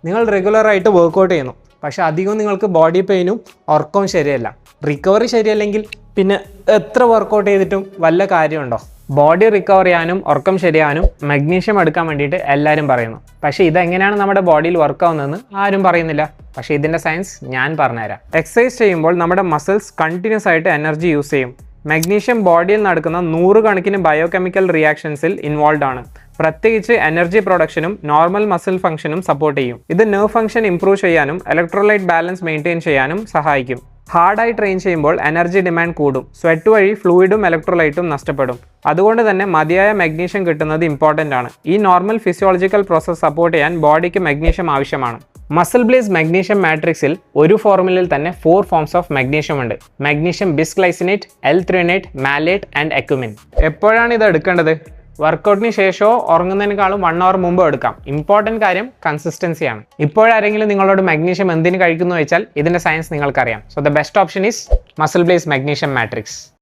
നിങ്ങൾ റെഗുലറായിട്ട് വർക്കൗട്ട് ചെയ്യുന്നു, പക്ഷേ അധികം നിങ്ങൾക്ക് ബോഡി പെയിനും ഉറക്കവും ശരിയല്ല, റിക്കവറി ശരിയല്ലെങ്കിൽ പിന്നെ എത്ര വർക്കൗട്ട് ചെയ്തിട്ടും വല്ല കാര്യമുണ്ടോ? ബോഡി റിക്കവർ ചെയ്യാനും ഉറക്കം ശരിയാനും മഗ്നീഷ്യം എടുക്കാൻ വേണ്ടിയിട്ട് എല്ലാവരും പറയുന്നു. പക്ഷേ ഇതെങ്ങനെയാണ് നമ്മുടെ ബോഡിയിൽ വർക്ക് ആവുന്നതെന്ന് ആരും പറയുന്നില്ല. പക്ഷേ ഇതിൻ്റെ സയൻസ് ഞാൻ പറഞ്ഞുതരാം. എക്സസൈസ് ചെയ്യുമ്പോൾ നമ്മുടെ മസിൽസ് കണ്ടിന്യൂസ് ആയിട്ട് എനർജി യൂസ് ചെയ്യും. മഗ്നീഷ്യം ബോഡിയിൽ നടക്കുന്ന 100 കണക്കിന് ബയോകെമിക്കൽ റിയാക്ഷൻസിൽ ഇൻവോൾവ് ആണ്. പ്രത്യേകിച്ച് എനർജി പ്രൊഡക്ഷനും നോർമൽ മസിൽ ഫംഗ്ഷനും സപ്പോർട്ട് ചെയ്യും. ഇത് നെർവ് ഫംഗ്ഷൻ ഇംപ്രൂവ് ചെയ്യാനും ഇലക്ട്രോലൈറ്റ് ബാലൻസ് മെയിൻറ്റെയിൻ ചെയ്യാനും സഹായിക്കും. ഹാർഡായി ട്രെയിൻ ചെയ്യുമ്പോൾ എനർജി ഡിമാൻഡ് കൂടും. സ്വെറ്റ് വഴി ഫ്ലൂയിഡും ഇലക്ട്രോലൈറ്റും നഷ്ടപ്പെടും. അതുകൊണ്ട് തന്നെ മതിയായ മഗ്നീഷ്യം കിട്ടുന്നത് ഇമ്പോർട്ടൻ്റ് ആണ്. ഈ നോർമൽ ഫിസിയോളജിക്കൽ പ്രോസസ് സപ്പോർട്ട് ചെയ്യാൻ ബോഡിക്ക് മഗ്നീഷ്യം ആവശ്യമാണ്. മസിൽ ബ്ലേസ് മഗ്നീഷ്യം മാട്രിക്സിൽ ഒരു ഫോർമുലയിൽ തന്നെ 4 ഫോംസ് ഓഫ് മഗ്നീഷ്യം ഉണ്ട്. Magnesium bisglycinate, L-threonate, malate and എക്യുമിൻ. എപ്പോഴാണ് ഇത് എടുക്കേണ്ടത്? വർക്കൗട്ടിന് ശേഷമോ ഉറങ്ങുന്നതിനേക്കാളും 1 hour മുമ്പ് എടുക്കാം. ഇമ്പോർട്ടൻറ്റ് കാര്യം കൺസിസ്റ്റൻസിയാണ്. ഇപ്പോഴാരെങ്കിലും നിങ്ങളോട് മഗ്നീഷ്യം എന്തിന് കഴിക്കുന്നു വെച്ചാൽ ഇതിൻ്റെ സയൻസ് നിങ്ങൾക്കറിയാം. So the best option is muscle blaze magnesium matrix.